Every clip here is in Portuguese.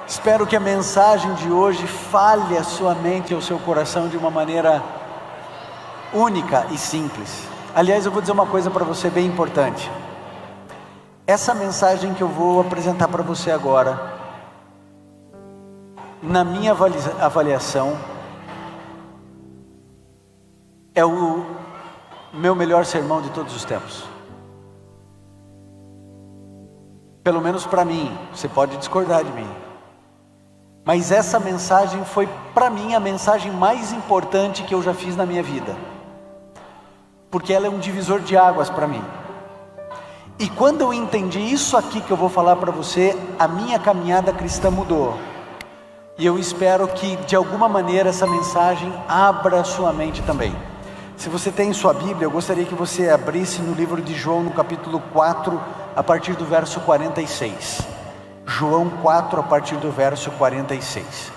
Espero que a mensagem de hoje fale a sua mente e ao seu coração de uma maneira única e simples. Aliás, eu vou dizer uma coisa para você bem importante. Essa mensagem que eu vou apresentar para você agora, na minha avaliação, é o meu melhor sermão de todos os tempos. Pelo menos para mim. Você pode discordar de mim, mas essa mensagem foi para mim a mensagem mais importante que eu já fiz na minha vida, porque ela é um divisor de águas para mim. E quando eu entendi isso aqui que eu vou falar para você, a minha caminhada cristã mudou. E eu espero que de alguma maneira essa mensagem abra a sua mente também. Se você tem sua Bíblia, eu gostaria que você abrisse no livro de João, no capítulo 4, a partir do verso 46. João 4, a partir do verso 46.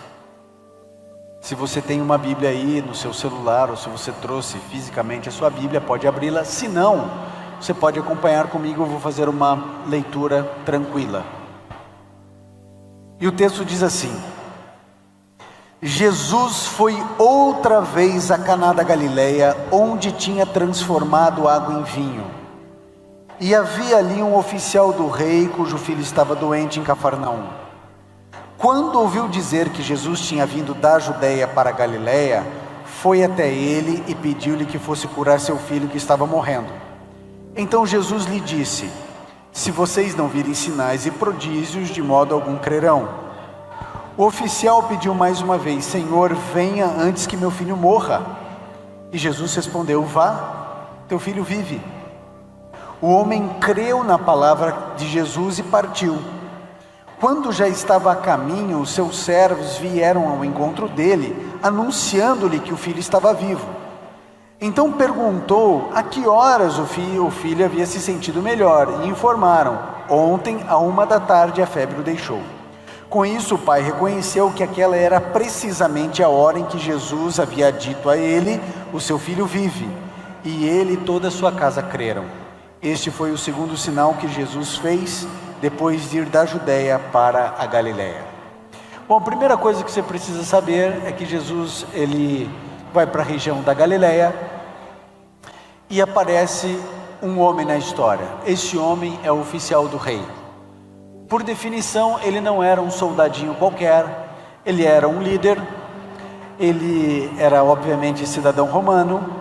Se você tem uma Bíblia aí no seu celular, ou se você trouxe fisicamente a sua Bíblia, pode abri-la. Se não, você pode acompanhar comigo, eu vou fazer uma leitura tranquila. E o texto diz assim: Jesus foi outra vez a Caná da Galileia, onde tinha transformado água em vinho. E havia ali um oficial do rei, cujo filho estava doente em Cafarnaum. Quando ouviu dizer que Jesus tinha vindo da Judeia para a Galileia, foi até ele e pediu-lhe que fosse curar seu filho que estava morrendo. Então Jesus lhe disse: se vocês não virem sinais e prodígios, de modo algum crerão. O oficial pediu mais uma vez: Senhor, venha antes que meu filho morra. E Jesus respondeu: vá, teu filho vive. O homem creu na palavra de Jesus e partiu. Quando já estava a caminho, os seus servos vieram ao encontro dele, anunciando-lhe que o filho estava vivo. Então perguntou a que horas o filho havia se sentido melhor, e informaram: ontem, à 1h da tarde, a febre o deixou. Com isso, o pai reconheceu que aquela era precisamente a hora em que Jesus havia dito a ele: o seu filho vive. E ele e toda a sua casa creram. Este foi o segundo sinal que Jesus fez depois de ir da Judeia para a Galileia. Bom, a primeira coisa que você precisa saber é que Jesus, ele vai para a região da Galileia e aparece um homem na história. Esse homem é o oficial do rei. Por definição, ele não era um soldadinho qualquer, ele era um líder, ele era obviamente cidadão romano,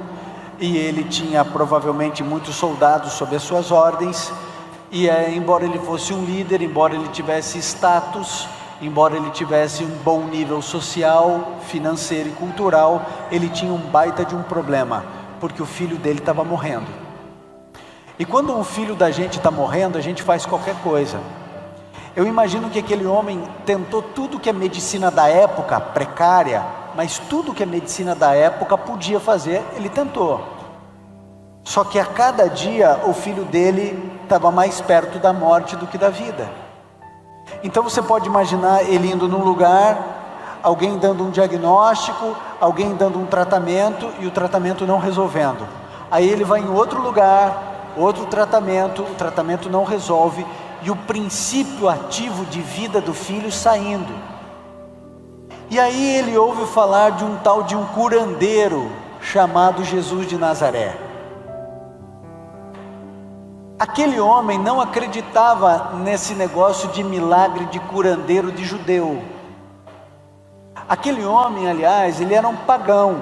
e ele tinha provavelmente muitos soldados sob as suas ordens, e embora ele fosse um líder, embora ele tivesse status, embora ele tivesse um bom nível social, financeiro e cultural, ele tinha um baita de um problema, porque o filho dele estava morrendo. E quando o filho da gente está morrendo, a gente faz qualquer coisa. Eu imagino que aquele homem tentou tudo que a medicina da época, precária, mas tudo que a medicina da época podia fazer, ele tentou. Só que a cada dia o filho dele estava mais perto da morte do que da vida. Então você pode imaginar ele indo num lugar, alguém dando um diagnóstico, alguém dando um tratamento e o tratamento não resolvendo. Aí ele vai em outro lugar, outro tratamento, o tratamento não resolve, e o princípio ativo de vida do filho saindo. E aí ele ouve falar de um tal de um curandeiro chamado Jesus de Nazaré. Aquele homem não acreditava nesse negócio de milagre de curandeiro de judeu. Aquele homem, aliás, ele era um pagão.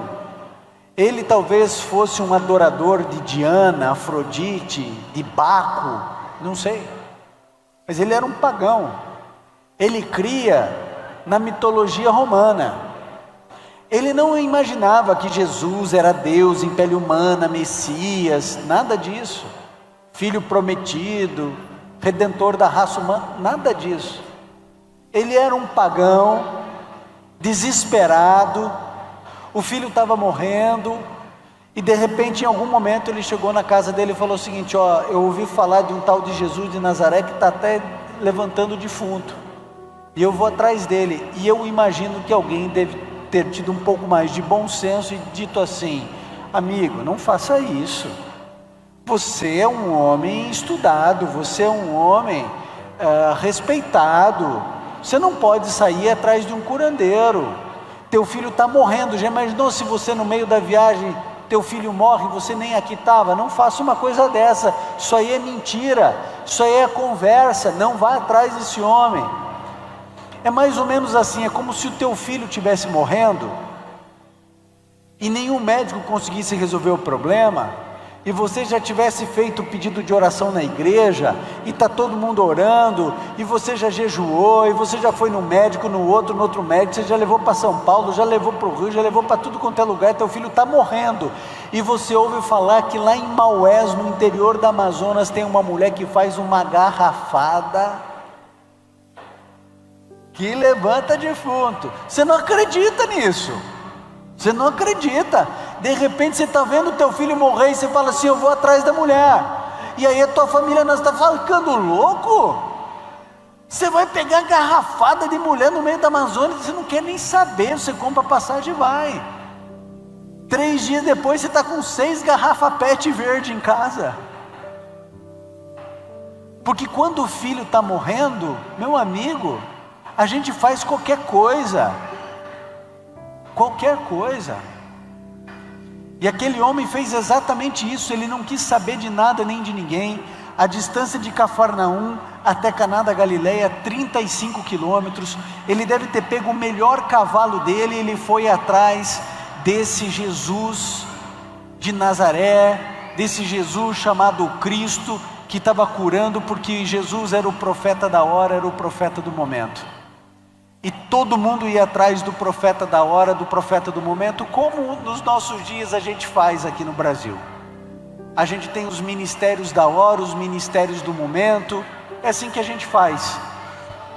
Ele talvez fosse um adorador de Diana, Afrodite, de Baco, não sei. Mas ele era um pagão. Ele cria na mitologia romana. Ele não imaginava que Jesus era Deus em pele humana, Messias, nada disso. Filho prometido, redentor da raça humana, nada disso. Ele era um pagão, desesperado, o filho estava morrendo, e de repente em algum momento ele chegou na casa dele e falou o seguinte: ó, eu ouvi falar de um tal de Jesus de Nazaré que está até levantando o defunto, e eu vou atrás dele. E eu imagino que alguém deve ter tido um pouco mais de bom senso e dito assim: amigo, não faça isso, você é um homem estudado, você é um homem respeitado, Você não pode sair atrás de um curandeiro. Teu filho está morrendo. Já imaginou se você no meio da viagem, teu filho morre e você nem aqui estava? Não faça uma coisa dessa. Isso aí é mentira. Isso aí é conversa. Não vá atrás desse homem. É mais ou menos assim. É como se o teu filho estivesse morrendo e nenhum médico conseguisse resolver o problema, e você já tivesse feito o pedido de oração na igreja, e está todo mundo orando, e você já jejuou, e você já foi no médico, no outro médico, você já levou para São Paulo, já levou para o Rio, já levou para tudo quanto é lugar, teu filho está morrendo, e você ouve falar que lá em Maués, no interior da Amazonas, tem uma mulher que faz uma garrafada, que levanta defunto. Você não acredita nisso. Você não acredita. De repente você está vendo o teu filho morrer e você fala assim: eu vou atrás da mulher. E aí a tua família não está ficando louco? Você vai pegar garrafada de mulher no meio da Amazônia, você não quer nem saber, você compra passagem e vai. 3 dias depois você está com 6 garrafas PET verde em casa. Porque quando o filho está morrendo, meu amigo, a gente faz qualquer coisa. Qualquer coisa. E aquele homem fez exatamente isso. Ele não quis saber de nada nem de ninguém. A distância de Cafarnaum até Caná da Galileia, 35 quilômetros. Ele deve ter pego o melhor cavalo dele. Ele foi atrás desse Jesus de Nazaré, desse Jesus chamado Cristo, que estava curando, porque Jesus era o profeta da hora, era o profeta do momento. E todo mundo ia atrás do profeta da hora, do profeta do momento, como nos nossos dias a gente faz aqui no Brasil. A gente tem os ministérios da hora, os ministérios do momento, é assim que a gente faz.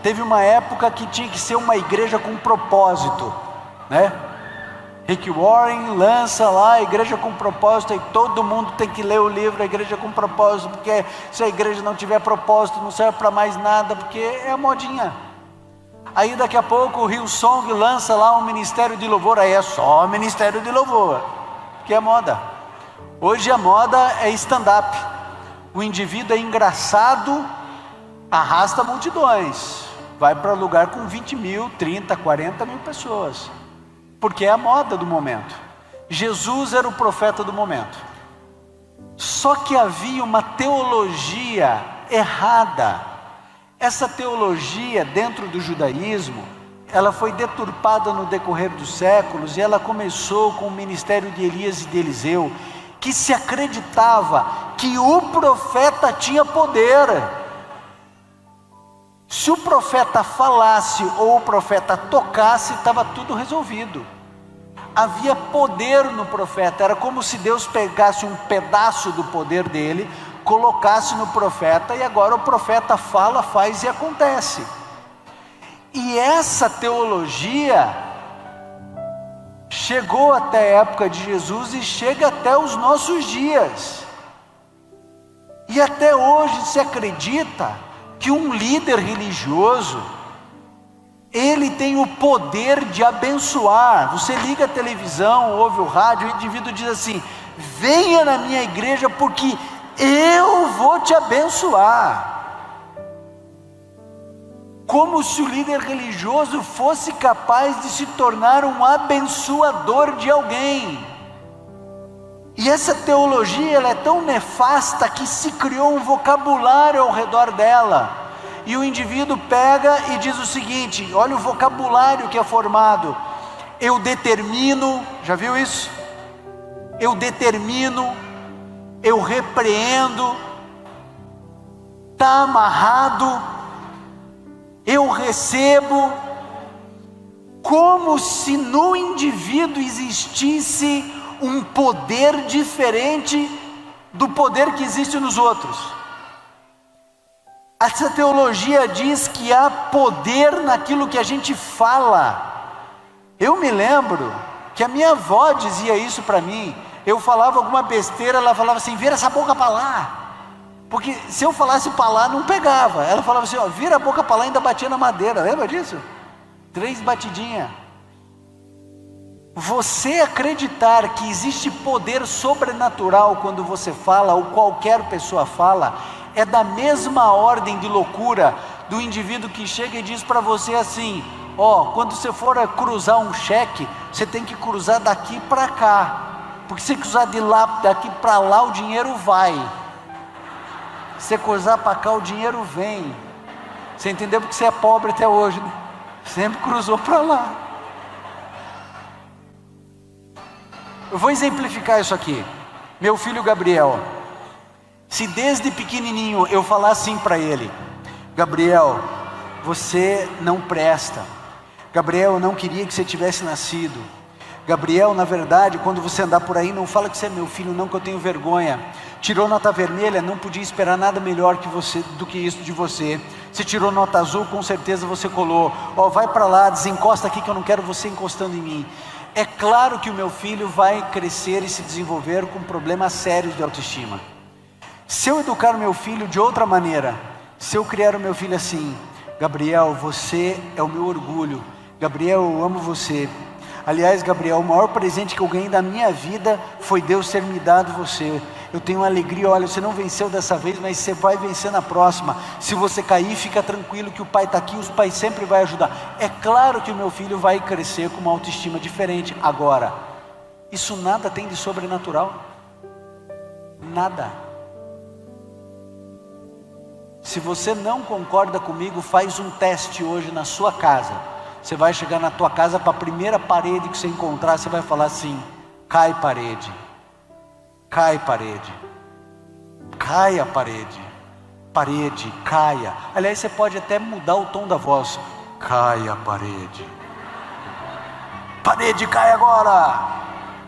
Teve uma época que tinha que ser uma igreja com propósito, né? Rick Warren lança lá a igreja com propósito, e todo mundo tem que ler o livro A Igreja com Propósito, porque se a igreja não tiver propósito não serve para mais nada, porque é a modinha. Aí daqui a pouco o Hillsong lança lá um ministério de louvor, aí é só ministério de louvor, que é moda. Hoje a moda é stand-up. O indivíduo é engraçado, arrasta multidões, vai para lugar com 20 mil, 30, 40 mil pessoas, porque é a moda do momento. Jesus era o profeta do momento. Só que havia uma teologia errada. Essa teologia dentro do judaísmo, ela foi deturpada no decorrer dos séculos, e ela começou com o ministério de Elias e de Eliseu, que se acreditava que o profeta tinha poder. Se o profeta falasse ou o profeta tocasse, estava tudo resolvido. Havia poder no profeta, era como se Deus pegasse um pedaço do poder dele, colocasse no profeta, e agora o profeta fala, faz e acontece. E essa teologia chegou até a época de Jesus e chega até os nossos dias. E até hoje se acredita que um líder religioso, ele tem o poder de abençoar. Você liga a televisão, ouve o rádio, o indivíduo diz assim: venha na minha igreja porque eu vou te abençoar. Como se o líder religioso fosse capaz de se tornar um abençoador de alguém. E essa teologia, ela é tão nefasta que se criou um vocabulário ao redor dela. E o indivíduo pega e diz o seguinte: olha o vocabulário que é formado. Eu determino, já viu isso? Eu determino, eu repreendo, está amarrado, eu recebo, como se no indivíduo existisse um poder diferente do poder que existe nos outros. Essa teologia diz que há poder naquilo que a gente fala. Eu me lembro que a minha avó dizia isso para mim. Eu falava alguma besteira, ela falava assim: vira essa boca para lá. Porque se eu falasse para lá, não pegava. Ela falava assim: ó, vira a boca para lá, e ainda batia na madeira. Lembra disso? 3 batidinhas. Você acreditar que existe poder sobrenatural quando você fala, ou qualquer pessoa fala, é da mesma ordem de loucura do indivíduo que chega e diz para você assim: ó, quando você for cruzar um cheque, você tem que cruzar daqui para cá, porque se cruzar de lá, daqui para lá, o dinheiro vai. Se você cruzar para cá, o dinheiro vem. Você entendeu? Porque você é pobre até hoje, né? Sempre cruzou para lá. Eu vou exemplificar isso aqui. Meu filho Gabriel, se desde pequenininho eu falar assim para ele: Gabriel, você não presta. Gabriel, eu não queria que você tivesse nascido. Gabriel, na verdade, quando você andar por aí, não fala que você é meu filho não, que eu tenho vergonha. Tirou nota vermelha, não podia esperar nada melhor que você, do que isso de você. Você tirou nota azul, com certeza você colou. Ó, vai para lá, desencosta aqui que eu não quero você encostando em mim. É claro que o meu filho vai crescer e se desenvolver com problemas sérios de autoestima. Se eu educar o meu filho de outra maneira, se eu criar o meu filho assim: Gabriel, você é o meu orgulho. Gabriel, eu amo você. Aliás, Gabriel, o maior presente que eu ganhei da minha vida foi Deus ter me dado você. Eu tenho uma alegria, olha, você não venceu dessa vez, mas você vai vencer na próxima. Se você cair, fica tranquilo que o pai está aqui, os pais sempre vão ajudar. É claro que o meu filho vai crescer com uma autoestima diferente. Agora, isso nada tem de sobrenatural. Nada. Se você não concorda comigo, faz um teste hoje na sua casa. Você vai chegar na tua casa, para a primeira parede que você encontrar, você vai falar assim: cai parede, cai parede, cai a parede, parede, caia. Aliás, você pode até mudar o tom da voz: cai a parede, parede, cai agora.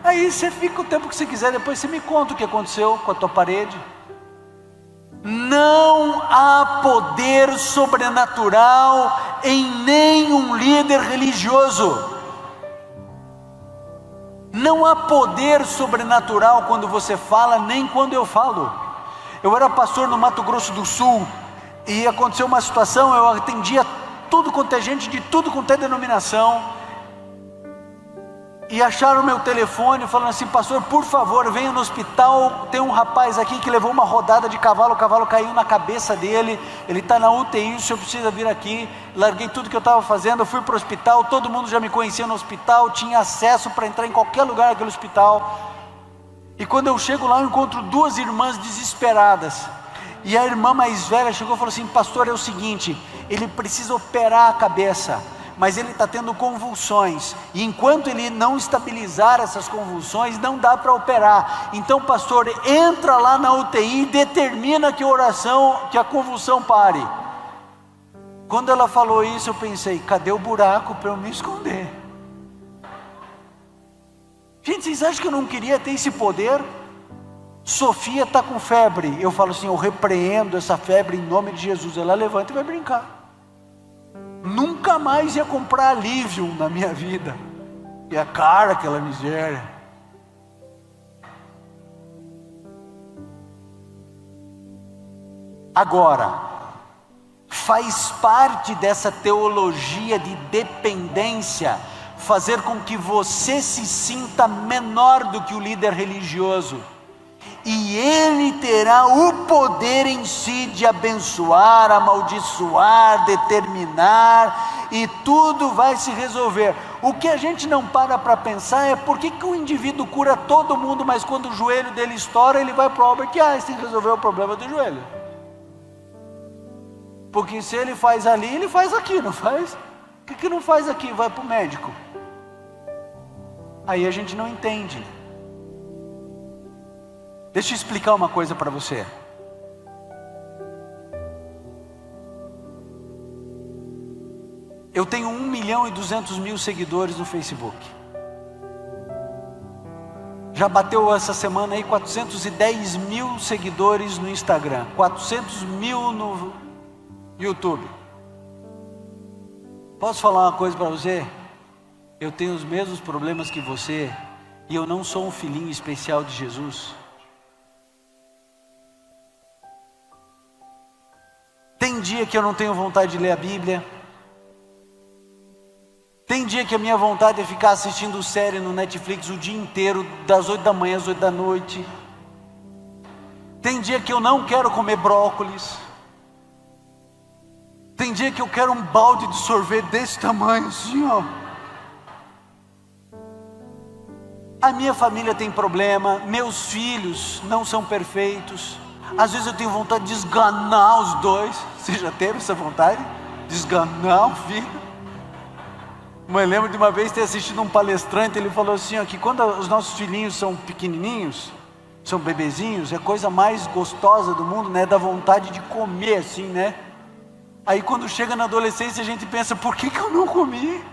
Aí você fica o tempo que você quiser, depois você me conta o que aconteceu com a tua parede. Não há poder sobrenatural em nenhum líder religioso. Não há poder sobrenatural quando você fala, nem quando eu falo. Eu era pastor no Mato Grosso do Sul, e aconteceu uma situação, eu atendia tudo quanto é gente, de tudo quanto é denominação, e acharam meu telefone, falando assim: pastor, por favor, venha no hospital, tem um rapaz aqui que levou uma rodada de cavalo, o cavalo caiu na cabeça dele, ele está na UTI, o senhor precisa vir aqui. Larguei tudo que eu estava fazendo, eu fui para o hospital, todo mundo já me conhecia no hospital, tinha acesso para entrar em qualquer lugar daquele hospital. E quando eu chego lá, eu encontro duas irmãs desesperadas, e a irmã mais velha chegou e falou assim: pastor, é o seguinte, ele precisa operar a cabeça, mas ele está tendo convulsões, e enquanto ele não estabilizar essas convulsões, não dá para operar. Então, pastor, entra lá na UTI e determina que a convulsão pare. Quando ela falou isso, eu pensei: cadê o buraco para eu me esconder? Gente, vocês acham que eu não queria ter esse poder? Sofia está com febre, eu falo assim: eu repreendo essa febre em nome de Jesus. Ela levanta e vai brincar. Nunca mais ia comprar alívio na minha vida. E a cara, aquela miséria. Agora, faz parte dessa teologia de dependência fazer com que você se sinta menor do que o líder religioso. E ele terá o poder em si de abençoar, amaldiçoar, determinar, e tudo vai se resolver. O que a gente não para pensar é: por que o indivíduo cura todo mundo, mas quando o joelho dele estoura, ele vai para o Albert Einstein resolver o problema do joelho? Porque se ele faz ali, ele faz aqui, não faz? Por que não faz aqui? Vai para o médico. Aí a gente não entende. Deixa eu explicar uma coisa para você. Eu tenho 1.200.000 seguidores no Facebook. Já bateu essa semana aí 410 mil seguidores no Instagram, 400 mil no YouTube. Posso falar uma coisa para você? Eu tenho os mesmos problemas que você, e eu não sou um filhinho especial de Jesus. Tem dia que eu não tenho vontade de ler a Bíblia. Tem dia que a minha vontade é ficar assistindo série no Netflix o dia inteiro, das 8 da manhã às 8 da noite. Tem dia que eu não quero comer brócolis. Tem dia que eu quero um balde de sorvete desse tamanho assim, ó. A minha família tem problema, meus filhos não são perfeitos. Às vezes eu tenho vontade de esganar os dois. Você já teve essa vontade? De esganar o filho? Mas lembro de uma vez ter assistido um palestrante, ele falou assim, ó, que quando os nossos filhinhos são pequenininhos, são bebezinhos, é a coisa mais gostosa do mundo, né? Dá vontade de comer assim, né? Aí quando chega na adolescência a gente pensa, por que eu não comi?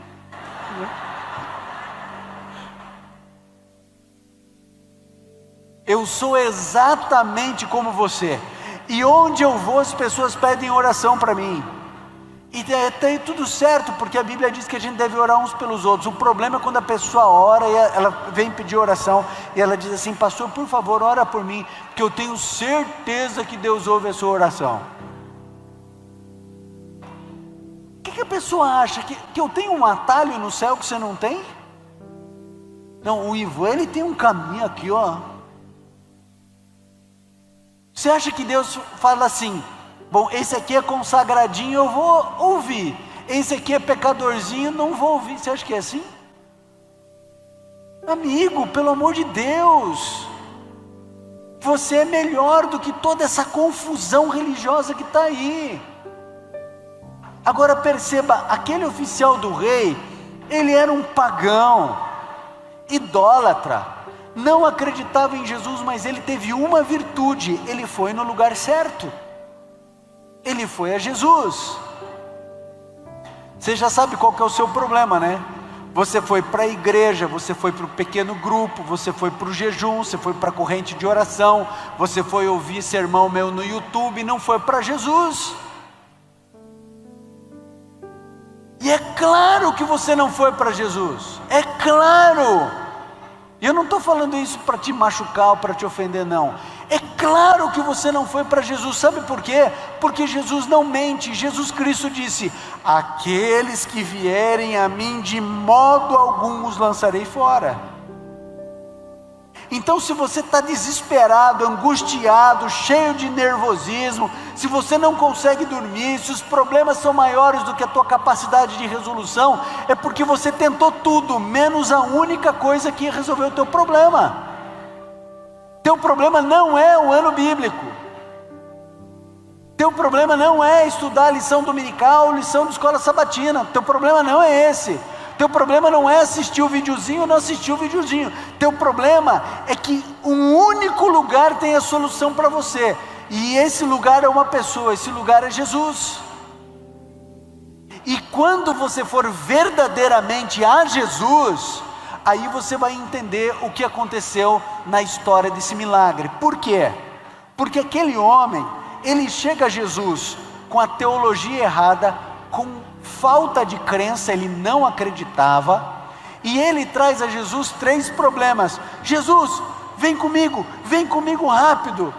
Eu sou exatamente como você, e onde eu vou as pessoas pedem oração para mim, e tem tudo certo, porque a Bíblia diz que a gente deve orar uns pelos outros. O problema é quando a pessoa ora, e ela vem pedir oração, e ela diz assim, pastor, por favor, ora por mim, porque eu tenho certeza que Deus ouve a sua oração. O que a pessoa acha? Que eu tenho um atalho no céu que você não tem? Não, o Ivan, ele tem um caminho aqui, ó. Você acha que Deus fala assim, bom, esse aqui é consagradinho, eu vou ouvir. Esse aqui é pecadorzinho, não vou ouvir. Você acha que é assim? Amigo, pelo amor de Deus, você é melhor do que toda essa confusão religiosa que está aí. Agora perceba, aquele oficial do rei, ele era um pagão, idólatra, não acreditava em Jesus, mas ele teve uma virtude, ele foi no lugar certo, ele foi a Jesus. Você já sabe qual que é o seu problema, né? Você foi para a igreja, você foi para o pequeno grupo, você foi para o jejum, você foi para a corrente de oração, você foi ouvir sermão meu no YouTube, não foi para Jesus. E é claro que você não foi para Jesus, é claro. E eu não estou falando isso para te machucar ou para te ofender, não. É claro que você não foi para Jesus, sabe por quê? Porque Jesus não mente. Jesus Cristo disse, aqueles que vierem a mim, de modo algum os lançarei fora. Então se você está desesperado, angustiado, cheio de nervosismo, se você não consegue dormir, se os problemas são maiores do que a tua capacidade de resolução, é porque você tentou tudo, menos a única coisa que ia resolver o teu problema. Teu problema não é o ano bíblico. Teu problema não é estudar a lição dominical, lição de escola sabatina. Teu problema não é esse. Teu problema não é assistir o videozinho ou não assistir o videozinho. Teu problema é que um único lugar tem a solução para você. E esse lugar é uma pessoa, esse lugar é Jesus. E quando você for verdadeiramente a Jesus, aí você vai entender o que aconteceu na história desse milagre. Por quê? Porque aquele homem, ele chega a Jesus com a teologia errada, com falta de crença, ele não acreditava, e ele traz a Jesus 3 problemas. Jesus, vem comigo rápido.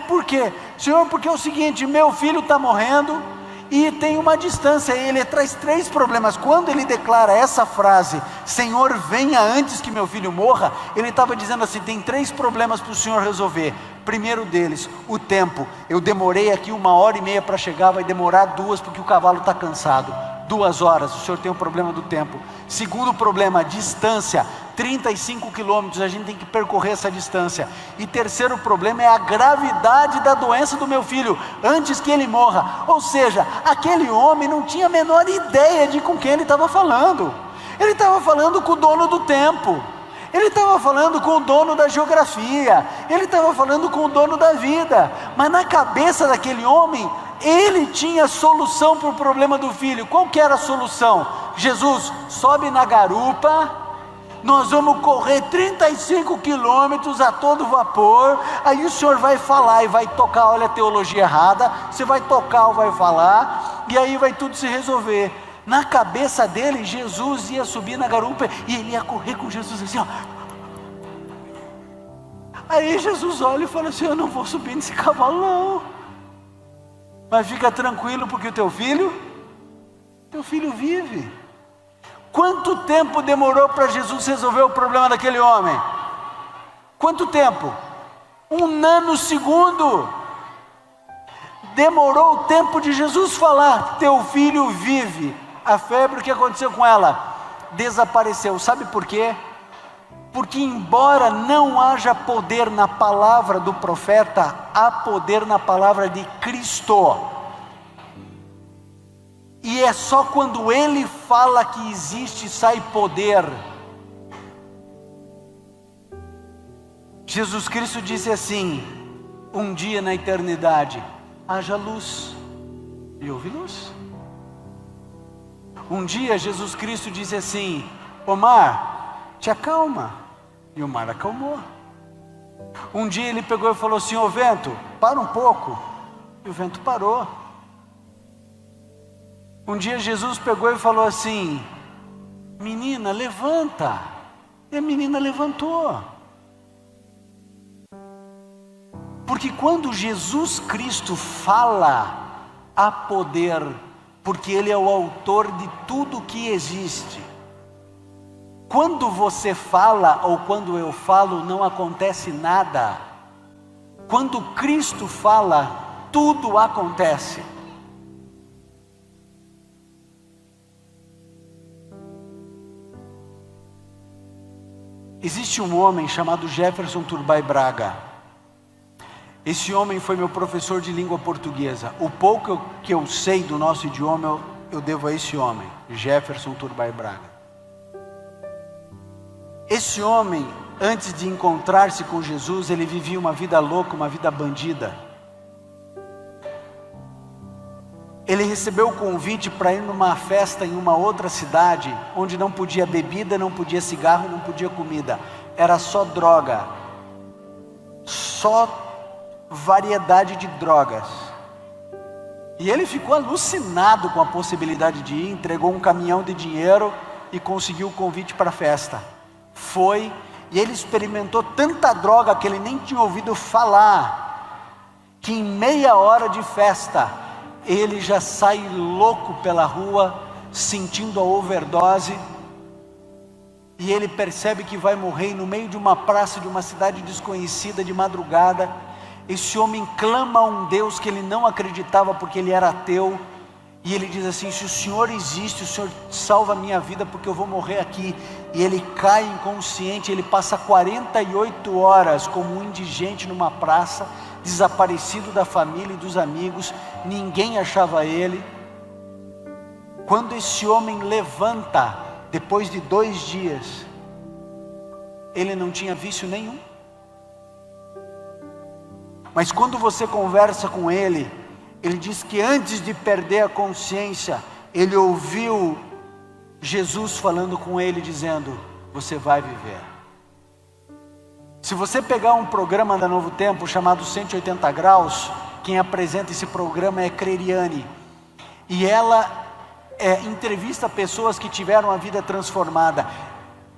Por quê? Senhor, porque é o seguinte, meu filho está morrendo, e tem uma distância, ele traz 3 problemas. Quando ele declara essa frase, Senhor, venha antes que meu filho morra, ele estava dizendo assim, tem 3 problemas para o Senhor resolver. Primeiro deles, o tempo. Eu demorei aqui 1h30 para chegar, vai demorar 2 porque o cavalo está cansado. 2 horas, o Senhor tem um problema do tempo. Segundo problema, a distância, 35 quilômetros, a gente tem que percorrer essa distância. E terceiro problema é a gravidade da doença do meu filho, antes que ele morra. Ou seja, aquele homem não tinha a menor ideia de com quem ele estava falando. Ele estava falando com o dono do tempo, ele estava falando com o dono da geografia, ele estava falando com o dono da vida. Mas na cabeça daquele homem, ele tinha solução para o problema do filho. Qual que era a solução? Jesus, sobe na garupa, nós vamos correr 35 quilômetros a todo vapor, aí o senhor vai falar e vai tocar, olha a teologia errada, você vai tocar ou vai falar, e aí vai tudo se resolver. Na cabeça dele, Jesus ia subir na garupa, e ele ia correr com Jesus assim, ó. Aí Jesus olha e fala assim, eu não vou subir nesse cavalo não, mas fica tranquilo, porque o teu filho vive. Quanto tempo demorou para Jesus resolver o problema daquele homem? Quanto tempo? 1 nanosegundo. Demorou o tempo de Jesus falar: teu filho vive. A febre, o que aconteceu com ela? Desapareceu. Sabe por quê? Porque embora não haja poder na palavra do profeta, há poder na palavra de Cristo. E é só quando ele fala que existe, sai poder. Jesus Cristo disse assim, um dia na eternidade: haja luz, e houve luz. Um dia Jesus Cristo disse assim: ô mar, te acalma, e o mar acalmou. Um dia ele pegou e falou assim: ô vento, para um pouco, e o vento parou. Um dia Jesus pegou e falou assim: menina, levanta, e a menina levantou. Porque quando Jesus Cristo fala, há poder, porque Ele é o autor de tudo que existe. Quando você fala ou quando eu falo, não acontece nada. Quando Cristo fala, tudo acontece. Existe um homem chamado Jefferson Turbay Braga. Esse homem foi meu professor de língua portuguesa. O pouco que eu sei do nosso idioma, eu devo a esse homem, Jefferson Turbay Braga. Esse homem, antes de encontrar-se com Jesus, ele vivia uma vida louca, uma vida bandida. Ele recebeu o convite para ir numa festa em uma outra cidade, onde não podia bebida, não podia cigarro, não podia comida. Era só droga. Só variedade de drogas. E ele ficou alucinado com a possibilidade de ir, entregou um caminhão de dinheiro e conseguiu o convite para a festa. Foi, e ele experimentou tanta droga que ele nem tinha ouvido falar, que em meia hora de festa, ele já sai louco pela rua, sentindo a overdose, e ele percebe que vai morrer no meio de uma praça de uma cidade desconhecida de madrugada. Esse homem clama a um Deus que ele não acreditava porque ele era ateu, e ele diz assim: se o Senhor existe, o Senhor salva a minha vida porque eu vou morrer aqui. E ele cai inconsciente, ele passa 48 horas como um indigente numa praça, desaparecido da família e dos amigos, ninguém achava ele. Quando esse homem levanta, depois de 2 dias, ele não tinha vício nenhum. Mas quando você conversa com ele, ele diz que antes de perder a consciência, ele ouviu Jesus falando com ele, dizendo: você vai viver. Se você pegar um programa da Novo Tempo chamado 180 Graus, quem apresenta esse programa é Creriane, e ela entrevista pessoas que tiveram a vida transformada.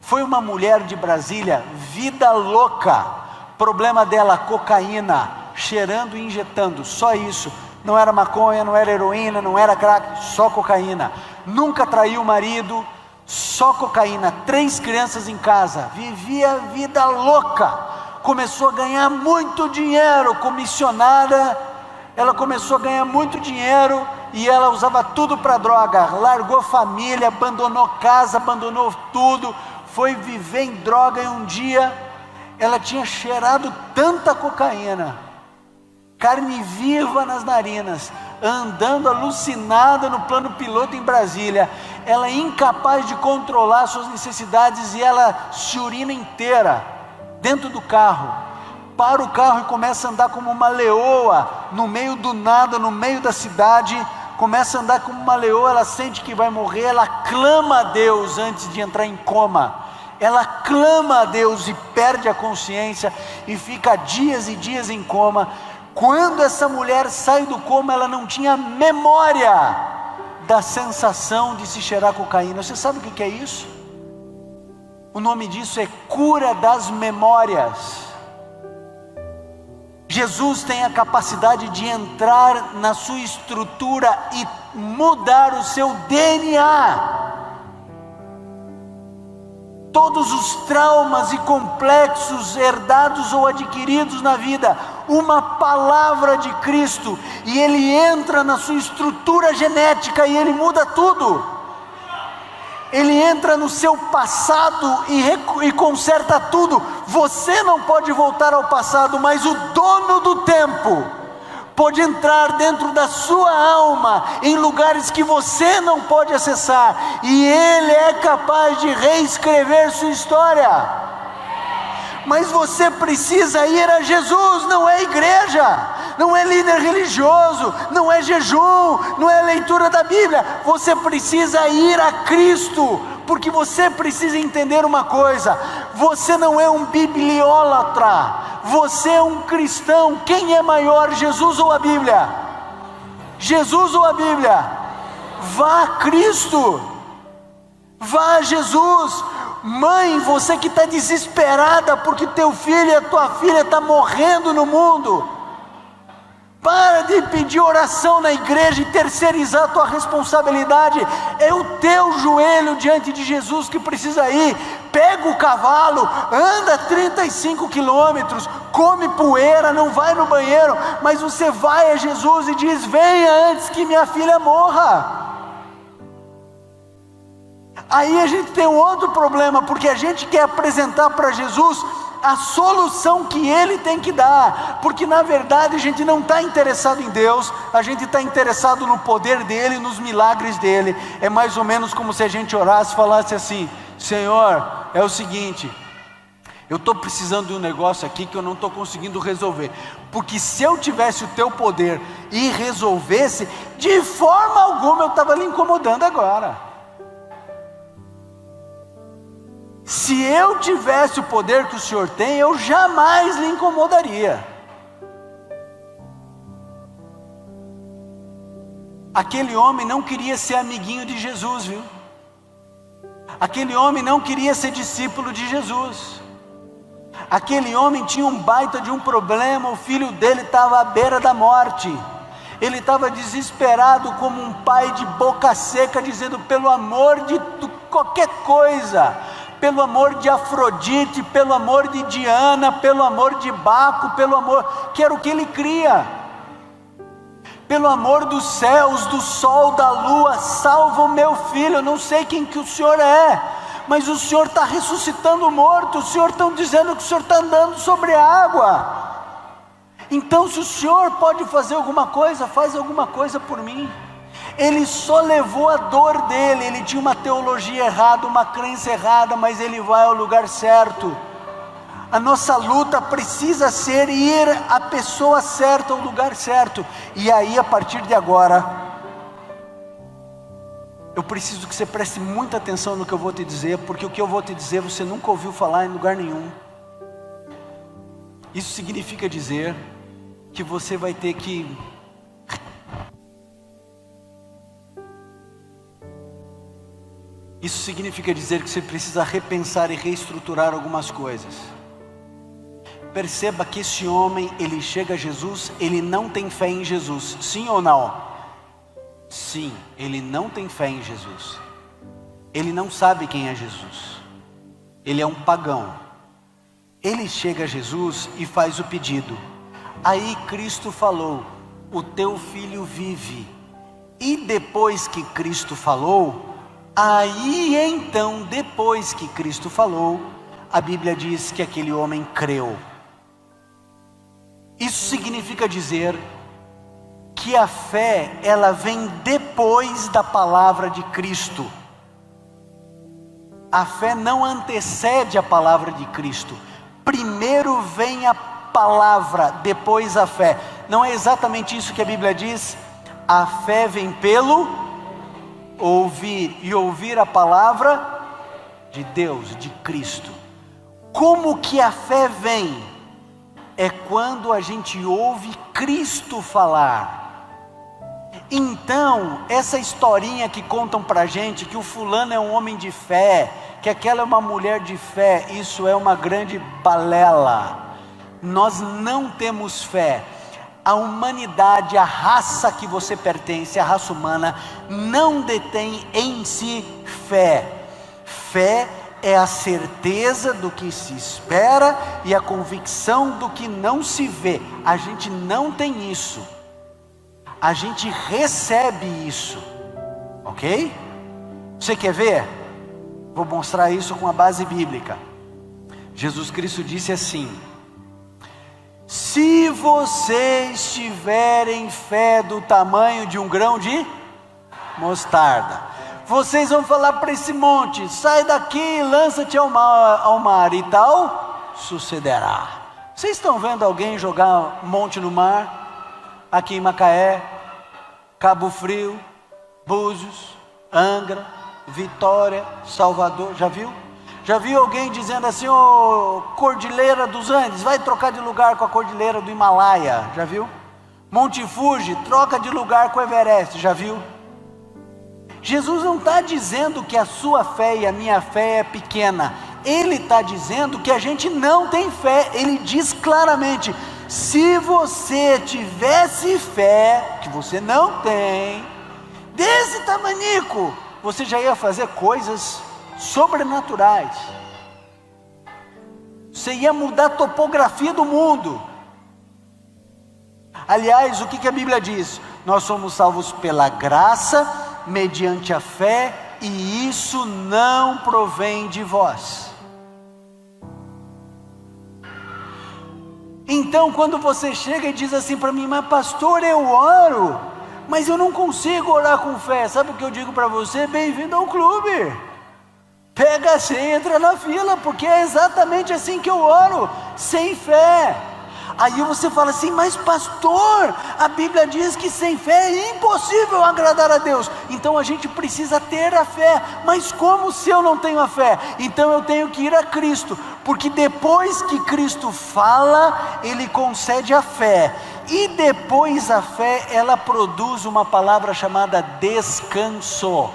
Foi uma mulher de Brasília, vida louca, problema dela, cocaína, cheirando e injetando, só isso. Não era maconha, não era heroína, não era crack, só cocaína. Nunca traiu o marido, só cocaína. 3 crianças em casa, vivia vida louca. Começou a ganhar muito dinheiro, comissionada. Ela começou a ganhar muito dinheiro e ela usava tudo para droga. Largou família, abandonou casa, abandonou tudo, foi viver em droga. E um dia ela tinha cheirado tanta cocaína, carne viva nas narinas, andando alucinada no plano piloto em Brasília. Ela é incapaz de controlar suas necessidades e ela se urina inteira dentro do carro. Para o carro e começa a andar como uma leoa no meio do nada, no meio da cidade. Começa a andar como uma leoa, ela sente que vai morrer, ela clama a Deus antes de entrar em coma. Ela clama a Deus e perde a consciência e fica dias e dias em coma. Quando essa mulher sai do coma, ela não tinha memória da sensação de se cheirar cocaína. Você sabe o que é isso? O nome disso é cura das memórias. Jesus tem a capacidade de entrar na sua estrutura e mudar o seu DNA. todos os traumas e complexos herdados ou adquiridos na vida, uma palavra de Cristo, e Ele entra na sua estrutura genética e Ele muda tudo. Ele entra no seu passado e conserta tudo. Você não pode voltar ao passado, mas o dono do tempo pode entrar dentro da sua alma, em lugares que você não pode acessar, e Ele é capaz de reescrever sua história. Mas você precisa ir a Jesus, não é igreja, não é líder religioso, não é jejum, não é leitura da Bíblia. Você precisa ir a Cristo, porque você precisa entender uma coisa: você não é um bibliólatra, você é um cristão. Quem é maior, Jesus ou a Bíblia? Jesus ou a Bíblia? Vá a Cristo, vá a Jesus. Mãe, você que está desesperada porque teu filho e a tua filha estão morrendo no mundo, para de pedir oração na igreja e terceirizar a tua responsabilidade. É o teu joelho diante de Jesus que precisa ir. Pega o cavalo, anda 35 quilômetros, come poeira, não vai no banheiro, mas você vai a Jesus e diz: venha antes que minha filha morra. Aí a gente tem um outro problema, porque a gente quer apresentar para Jesus a solução que Ele tem que dar, porque na verdade a gente não está interessado em Deus, a gente está interessado no poder dEle, nos milagres dEle. É mais ou menos como se a gente orasse e falasse assim: Senhor, é o seguinte, eu estou precisando de um negócio aqui que eu não estou conseguindo resolver, porque se eu tivesse o teu poder e resolvesse, de forma alguma eu estava lhe incomodando agora. Se eu tivesse o poder que o Senhor tem, eu jamais lhe incomodaria. Aquele homem não queria ser amiguinho de Jesus, viu? Aquele homem não queria ser discípulo de Jesus. Aquele homem tinha um baita de um problema, o filho dele estava à beira da morte. Ele estava desesperado como um pai de boca seca, dizendo: pelo amor de qualquer coisa, pelo amor de Afrodite, pelo amor de Diana, pelo amor de Baco, pelo amor, que era o que ele cria, pelo amor dos céus, do sol, da lua, salva o meu filho. Eu não sei quem que o Senhor é, mas o Senhor está ressuscitando o morto, o Senhor está dizendo que o Senhor está andando sobre a água. Então se o Senhor pode fazer alguma coisa, faz alguma coisa por mim. Ele só levou a dor dele, ele tinha uma teologia errada, uma crença errada, mas ele vai ao lugar certo. A nossa luta precisa ser ir à pessoa certa, ao lugar certo. E aí, a partir de agora, eu preciso que você preste muita atenção no que eu vou te dizer, porque o que eu vou te dizer você nunca ouviu falar em lugar nenhum. Isso significa dizer que você vai ter que Isso significa dizer que você precisa repensar e reestruturar algumas coisas. Perceba que esse homem, ele chega a Jesus, ele não tem fé em Jesus, sim ou não? Sim, ele não tem fé em Jesus. Ele não sabe quem é Jesus. Ele é um pagão. Ele chega a Jesus e faz o pedido. Aí Cristo falou: o teu filho vive. E depois que Cristo falou, aí então, depois que Cristo falou, a Bíblia diz que aquele homem creu. Isso significa dizer que a fé, ela vem depois da palavra de Cristo. A fé não antecede a palavra de Cristo. Primeiro vem a palavra, depois a fé. Não é exatamente isso que a Bíblia diz? A fé vem pelo ouvir, e ouvir a palavra de Deus, de Cristo. Como que a fé vem? É quando a gente ouve Cristo falar. Então, essa historinha que contam pra gente, que o fulano é um homem de fé, que aquela é uma mulher de fé, isso é uma grande balela. Nós não temos fé. A humanidade, a raça que você pertence, a raça humana, não detém em si fé. Fé é a certeza do que se espera e a convicção do que não se vê. A gente não tem isso, a gente recebe isso, ok? Você quer ver? Vou mostrar isso com a base bíblica. Jesus Cristo disse assim: se vocês tiverem fé do tamanho de um grão de mostarda, vocês vão falar para esse monte: sai daqui, lança-te ao mar, e tal sucederá. Vocês estão vendo alguém jogar um monte no mar? Aqui em Macaé, Cabo Frio, Búzios, Angra, Vitória, Salvador, já viu? Já viu alguém dizendo assim: ô, Cordilheira dos Andes, vai trocar de lugar com a Cordilheira do Himalaia? Já viu? Monte Fuji, troca de lugar com o Everest? Já viu? Jesus não está dizendo que a sua fé e a minha fé é pequena. Ele está dizendo que a gente não tem fé. Ele diz claramente: se você tivesse fé, que você não tem, desse tamanico, você já ia fazer coisas sobrenaturais. Você ia mudar a topografia do mundo. Aliás, o que a Bíblia diz? Nós somos salvos pela graça, mediante a fé, e isso não provém de vós. Então, quando você chega e diz assim para mim: mas pastor, eu oro, mas eu não consigo orar com fé, sabe o que eu digo para você? Bem-vindo ao clube. Pega a senha, entra na fila, porque é exatamente assim que eu oro, sem fé. Aí você fala assim: mas pastor, a Bíblia diz que sem fé é impossível agradar a Deus. Então a gente precisa ter a fé. Mas como se eu não tenho a fé? Então eu tenho que ir a Cristo, porque depois que Cristo fala, Ele concede a fé. E depois a fé, ela produz uma palavra chamada descanso.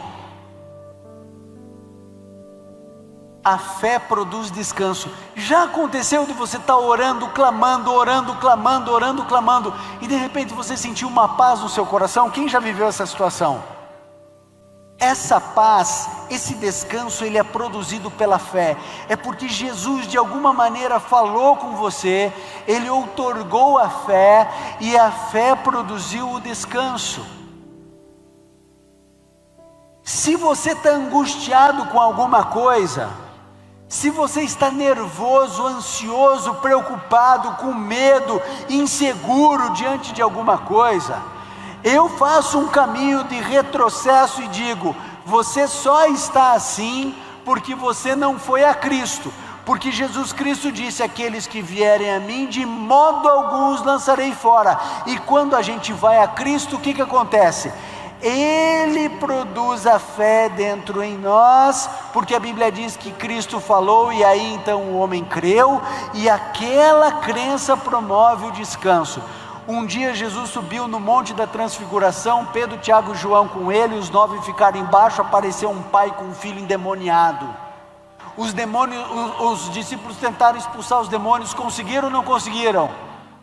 A fé produz descanso. Já aconteceu de você estar orando, clamando, e de repente você sentiu uma paz no seu coração? Quem já viveu essa situação? Essa paz, esse descanso, ele é produzido pela fé. É porque Jesus de alguma maneira falou com você, Ele outorgou a fé, e a fé produziu o descanso. Se você está angustiado com alguma coisa, se você está nervoso, ansioso, preocupado, com medo, inseguro diante de alguma coisa, eu faço um caminho de retrocesso e digo: você só está assim porque você não foi a Cristo. Porque Jesus Cristo disse: aqueles que vierem a mim, de modo algum os lançarei fora. E quando a gente vai a Cristo, o que acontece? Ele produz a fé dentro em nós, porque a Bíblia diz que Cristo falou, e aí então o homem creu, e aquela crença promove o descanso. Um dia Jesus subiu no Monte da Transfiguração, Pedro, Tiago e João com ele, os 9 ficaram embaixo, apareceu um pai com um filho endemoniado. Os discípulos tentaram expulsar os demônios, conseguiram ou não conseguiram?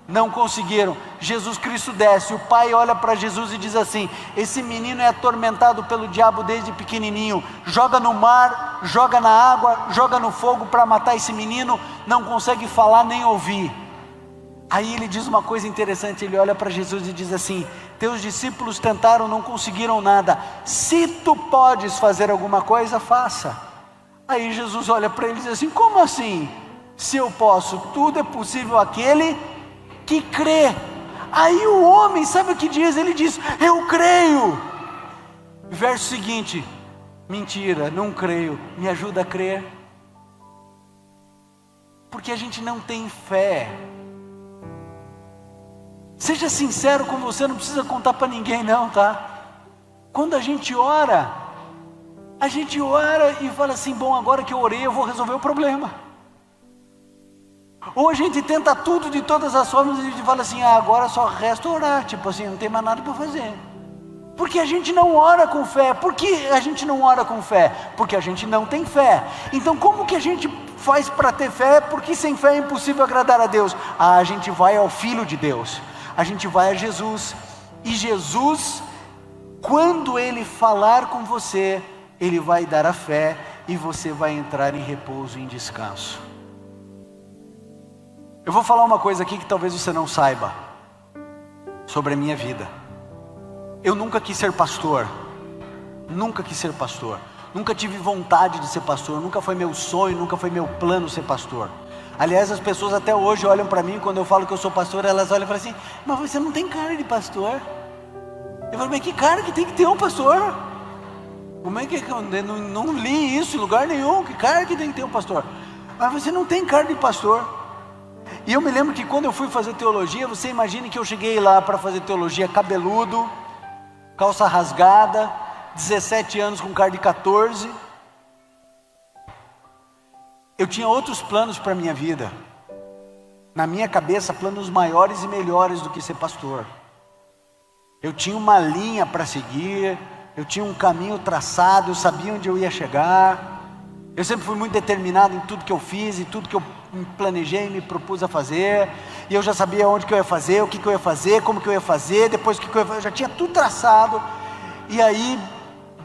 Não conseguiram. Jesus Cristo desce, o pai olha para Jesus e diz assim: esse menino é atormentado pelo diabo desde pequenininho, joga no mar, joga na água, joga no fogo para matar esse menino, não consegue falar nem ouvir. Aí ele diz uma coisa interessante, ele olha para Jesus e diz assim: teus discípulos tentaram, não conseguiram nada, se tu podes fazer alguma coisa, faça. Aí Jesus olha para ele e diz assim: como assim? Se eu posso, tudo é possível àquele que crê. Aí o homem, sabe o que diz? Ele diz: eu creio. Verso seguinte: mentira, não creio, me ajuda a crer. Porque a gente não tem fé. Seja sincero com você, não precisa contar para ninguém não, tá? Quando a gente ora e fala assim: bom, agora que eu orei eu vou resolver o problema. Ou a gente tenta tudo de todas as formas e a gente fala assim: agora só resta orar, tipo assim, não tem mais nada para fazer. Porque a gente não ora com fé. Por que a gente não ora com fé? Porque a gente não tem fé. Então como que a gente faz para ter fé? Porque sem fé é impossível agradar a Deus. A gente vai ao Filho de Deus, a gente vai a Jesus. E Jesus, quando Ele falar com você, Ele vai dar a fé, e você vai entrar em repouso e em descanso. Eu vou falar uma coisa aqui que talvez você não saiba sobre a minha vida. Eu nunca quis ser pastor, nunca quis ser pastor, nunca tive vontade de ser pastor, nunca foi meu sonho, nunca foi meu plano ser pastor. Aliás, as pessoas até hoje olham para mim, quando eu falo que eu sou pastor, elas olham e falam assim: mas você não tem cara de pastor. Eu falo: mas que cara que tem que ter um pastor? Como é que eu não li isso em lugar nenhum? Que cara que tem que ter um pastor? Mas você não tem cara de pastor. E eu me lembro que quando eu fui fazer teologia, você imagine que eu cheguei lá para fazer teologia cabeludo, calça rasgada, 17 anos com cara de 14. Eu tinha outros planos para a minha vida. Na minha cabeça, planos maiores e melhores do que ser pastor. Eu tinha uma linha para seguir, eu tinha um caminho traçado, eu sabia onde eu ia chegar. Eu sempre fui muito determinado em tudo que eu fiz, em tudo que eu me planejei e me propus a fazer. E eu já sabia onde que eu ia fazer, o que que eu ia fazer, como que eu ia fazer, depois o que que eu ia fazer. Eu já tinha tudo traçado. E aí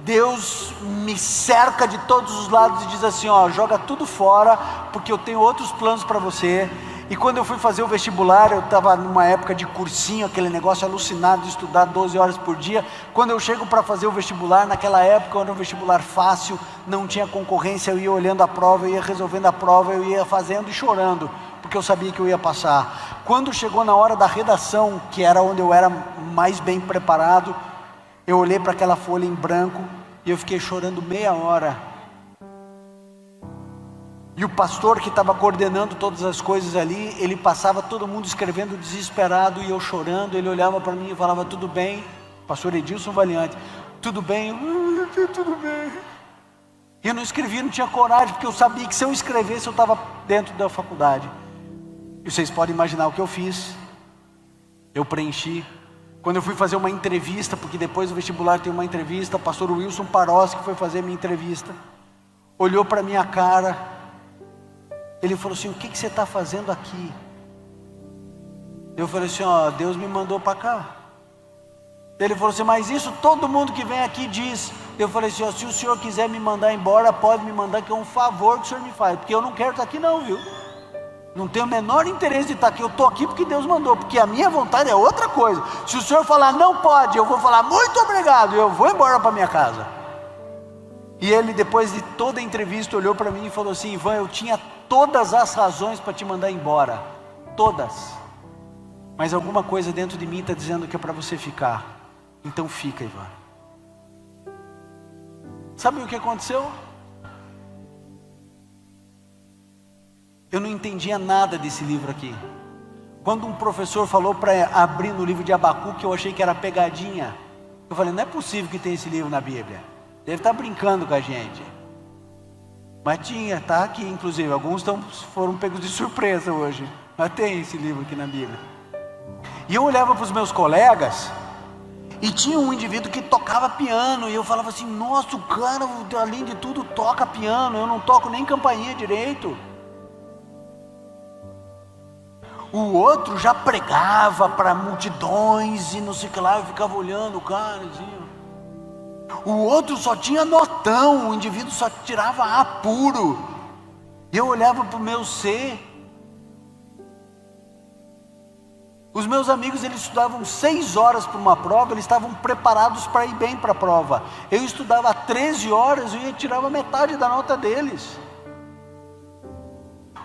Deus me cerca de todos os lados e diz assim: ó, joga tudo fora, porque eu tenho outros planos para você. E quando eu fui fazer o vestibular, eu estava numa época de cursinho, aquele negócio alucinado de estudar 12 horas por dia. Quando eu chego para fazer o vestibular, naquela época era um vestibular fácil, não tinha concorrência, eu ia olhando a prova, eu ia resolvendo a prova, eu ia fazendo e chorando, porque eu sabia que eu ia passar. Quando chegou na hora da redação, que era onde eu era mais bem preparado, eu olhei para aquela folha em branco e eu fiquei chorando meia hora. E o pastor que estava coordenando todas as coisas ali, ele passava todo mundo escrevendo desesperado e eu chorando. Ele olhava para mim e falava: tudo bem, pastor Edilson Valiante, tudo bem? Tudo bem. E eu não escrevi, não tinha coragem, porque eu sabia que se eu escrevesse eu estava dentro da faculdade. E vocês podem imaginar o que eu fiz. Eu preenchi. Quando eu fui fazer uma entrevista, porque depois do vestibular tem uma entrevista, o pastor Wilson Paroschi, que foi fazer a minha entrevista, olhou para minha cara. Ele falou assim: o que você está fazendo aqui? Eu falei assim: ó, Deus me mandou para cá. Ele falou assim: mas isso todo mundo que vem aqui diz. Eu falei assim: ó, se o senhor quiser me mandar embora, pode me mandar, que é um favor que o senhor me faz, porque eu não quero estar aqui não, viu? Não tenho o menor interesse de estar aqui. Eu estou aqui porque Deus mandou, porque a minha vontade é outra coisa. Se o senhor falar não pode, eu vou falar muito obrigado e eu vou embora para minha casa. E ele, depois de toda a entrevista, olhou para mim e falou assim: Ivan, eu tinha todas as razões para te mandar embora, todas, mas alguma coisa dentro de mim está dizendo que é para você ficar, então fica, Ivan. Sabe o que aconteceu? Eu não entendia nada desse livro aqui. Quando um professor falou para abrir no livro de Abacuque, eu achei que era pegadinha. Eu falei: não é possível que tenha esse livro na Bíblia, deve estar brincando com a gente. Mas tinha, está aqui inclusive, alguns foram pegos de surpresa hoje, mas tem esse livro aqui na Bíblia. E eu olhava para os meus colegas, e tinha um indivíduo que tocava piano, e eu falava assim: nossa, o cara, além de tudo, toca piano, eu não toco nem campainha direito. O outro já pregava para multidões, e não sei o que lá, eu ficava olhando o cara, assim. O outro só tinha notão, o indivíduo só tirava A puro. E eu olhava para o meu C. Os meus amigos, eles estudavam 6 horas para uma prova, eles estavam preparados para ir bem para a prova. Eu estudava 13 horas e eu tirava metade da nota deles.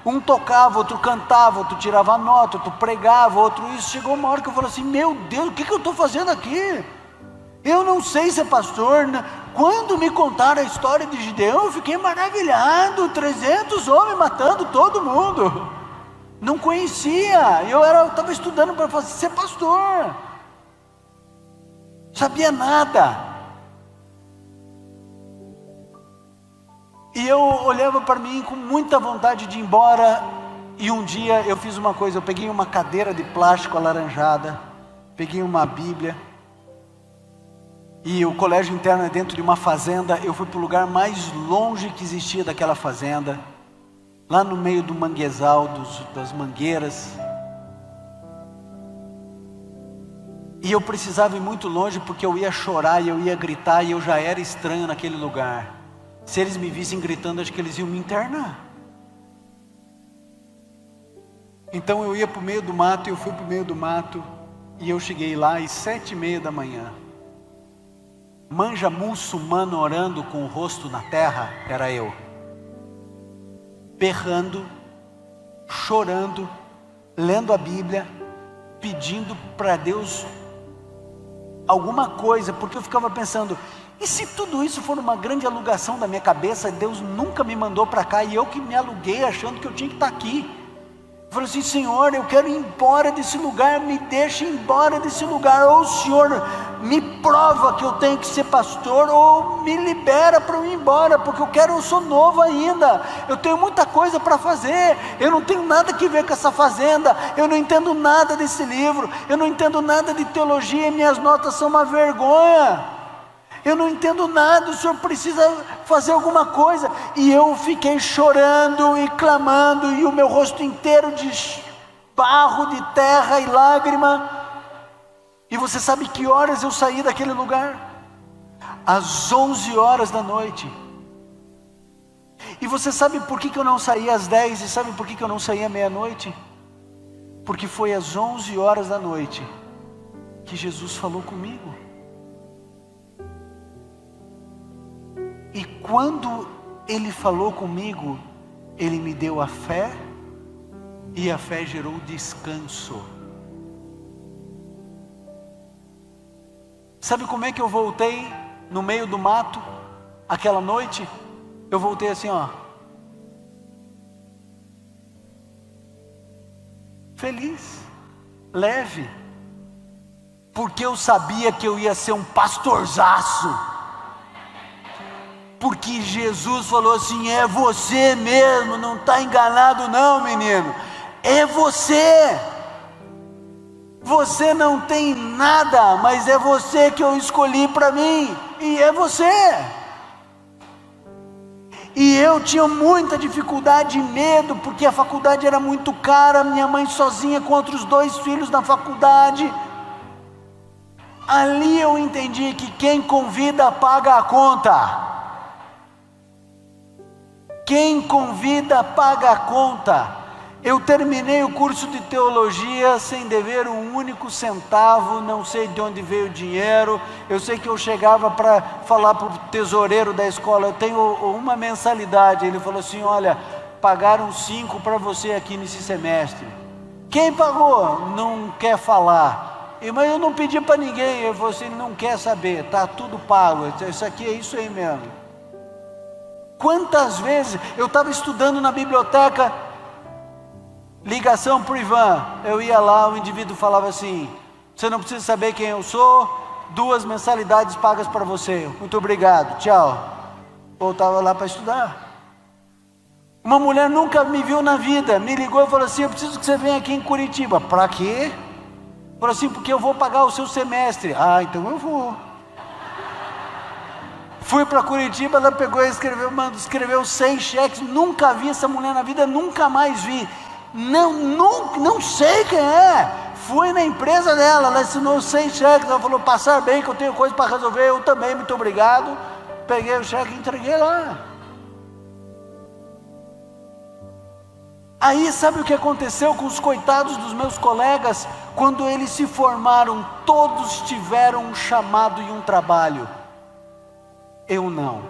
Um tocava, outro cantava, outro tirava nota, outro pregava, outro isso. Chegou uma hora que eu falei assim: meu Deus, o que eu estou fazendo aqui? Eu não sei ser pastor. Quando me contaram a história de Gideão, eu fiquei maravilhado. 300 homens matando todo mundo. Não conhecia. Eu estava estudando para ser pastor. Sabia nada. E eu olhava para mim com muita vontade de ir embora. E um dia eu fiz uma coisa. Eu peguei uma cadeira de plástico alaranjada, peguei uma Bíblia. E o colégio interno é dentro de uma fazenda. Eu fui para o lugar mais longe que existia daquela fazenda, lá no meio do manguezal, das mangueiras. E eu precisava ir muito longe, porque eu ia chorar e eu ia gritar, e eu já era estranho naquele lugar. Se eles me vissem gritando, acho que eles iam me internar. Então eu ia para o meio do mato, eu fui para o meio do mato, e eu cheguei lá às 7:30 da manhã. Manja muçulmano orando com o rosto na terra, era eu. Berrando, chorando, lendo a Bíblia, pedindo para Deus alguma coisa, porque eu ficava pensando, e se tudo isso for uma grande alugação da minha cabeça, Deus nunca me mandou para cá, e eu que me aluguei achando que eu tinha que estar aqui. Eu falei assim, Senhor, eu quero ir embora desse lugar, me deixa ir embora desse lugar, ou o Senhor me prova que eu tenho que ser pastor, ou me libera para eu ir embora, porque eu sou novo ainda, eu tenho muita coisa para fazer, eu não tenho nada que ver com essa fazenda, eu não entendo nada desse livro, eu não entendo nada de teologia, minhas notas são uma vergonha, eu não entendo nada, o Senhor precisa fazer alguma coisa. E eu fiquei chorando e clamando, e o meu rosto inteiro de barro, de terra e lágrima. E você sabe que horas eu saí daquele lugar? Às 11 horas da noite. E você sabe por que eu não saí às 10? E sabe por que eu não saí à meia-noite? Porque foi às 11 horas da noite que Jesus falou comigo. E quando Ele falou comigo, Ele me deu a fé, e a fé gerou descanso. Sabe como é que eu voltei no meio do mato, aquela noite? Eu voltei assim, ó. Feliz, leve, porque eu sabia que eu ia ser um pastorzaço. Porque Jesus falou assim, é você mesmo, não está enganado não, menino, é você. Você não tem nada, mas é você que eu escolhi para mim, e é você. E eu tinha muita dificuldade e medo, porque a faculdade era muito cara, minha mãe sozinha com outros 2 filhos na faculdade. Ali eu entendi que quem convida paga a conta. Quem convida paga a conta. Eu terminei o curso de teologia sem dever um único centavo, não sei de onde veio o dinheiro. Eu sei que eu chegava para falar para o tesoureiro da escola, eu tenho uma mensalidade. Ele falou assim, olha, pagaram 5 para você aqui nesse semestre. Quem pagou? Não quer falar. Mas eu não pedi para ninguém. Ele falou assim, ele não quer saber, está tudo pago, isso aqui é isso aí mesmo. Quantas vezes eu estava estudando na biblioteca, ligação para o Ivan, eu ia lá, o indivíduo falava assim, você não precisa saber quem eu sou, 2 mensalidades pagas para você, muito obrigado, tchau. Voltava lá para estudar. Uma mulher nunca me viu na vida, me ligou e falou assim, eu preciso que você venha aqui em Curitiba. Para quê? Falou assim, porque eu vou pagar o seu semestre. Ah, então eu vou. Fui para Curitiba, ela pegou e escreveu 6 cheques, nunca vi essa mulher na vida, nunca mais vi, não sei quem é, fui na empresa dela, ela assinou 6 cheques, ela falou, passar bem que eu tenho coisa para resolver, eu também, muito obrigado, peguei o cheque e entreguei lá. Aí sabe o que aconteceu com os coitados dos meus colegas? Quando eles se formaram, todos tiveram um chamado e um trabalho. Eu não.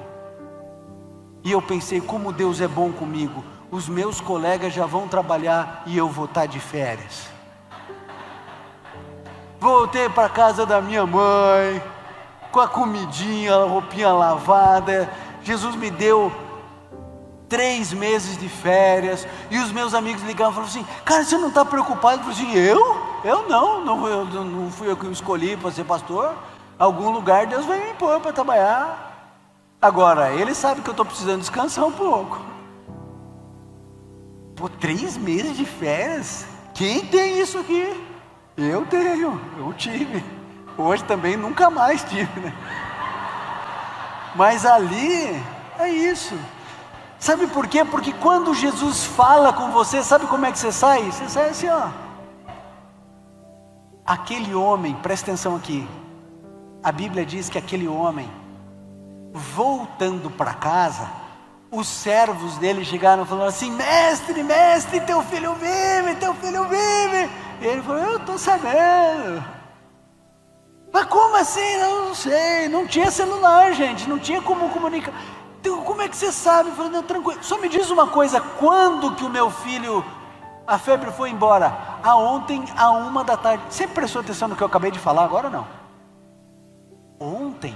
E eu pensei, como Deus é bom comigo, os meus colegas já vão trabalhar e eu vou estar de férias. Voltei para casa da minha mãe, com a comidinha, a roupinha lavada. Jesus me deu 3 meses de férias, e os meus amigos ligavam e falavam assim, cara, você não está preocupado? Eu falei assim, eu não fui eu que escolhi para ser pastor, algum lugar Deus vai me pôr para trabalhar. Agora, ele sabe que eu estou precisando descansar um pouco. Pô, 3 meses de férias? Quem tem isso aqui? Eu tenho, eu tive. Hoje também nunca mais tive, né? Mas ali, é isso. Sabe por quê? Porque quando Jesus fala com você, sabe como é que você sai? Você sai assim, ó. Aquele homem, presta atenção aqui. A Bíblia diz que aquele homem Voltando para casa, os servos dele chegaram falando assim: mestre, mestre, teu filho vive, teu filho vive. E ele falou: eu estou sabendo. Mas como assim? Não sei, não tinha celular, gente, não tinha como comunicar. Então, como é que você sabe? Eu falei: não, tranquilo, só me diz uma coisa, quando que o meu filho, a febre foi embora? Ontem, à 1h da tarde. Você prestou atenção no que eu acabei de falar agora ou não? Ontem.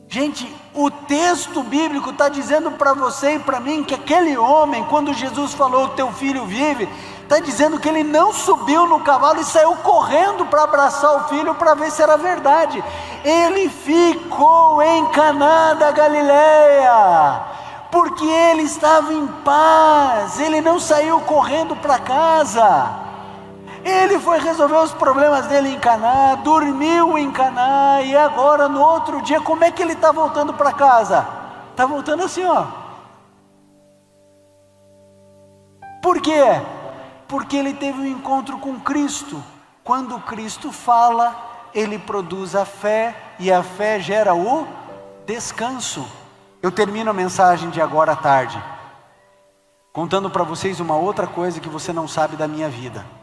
Gente, o texto bíblico está dizendo para você e para mim que aquele homem, quando Jesus falou: teu filho vive, está dizendo que ele não subiu no cavalo e saiu correndo para abraçar o filho para ver se era verdade. Ele ficou em Caná da Galileia, porque ele estava em paz. Ele não saiu correndo para casa. Ele foi resolver os problemas dele em Caná, dormiu em Caná, e agora no outro dia, como é que ele está voltando para casa? Está voltando assim, ó. Por quê? Porque ele teve um encontro com Cristo. Quando Cristo fala, ele produz a fé, e a fé gera o descanso. Eu termino a mensagem de agora à tarde, contando para vocês uma outra coisa que você não sabe da minha vida.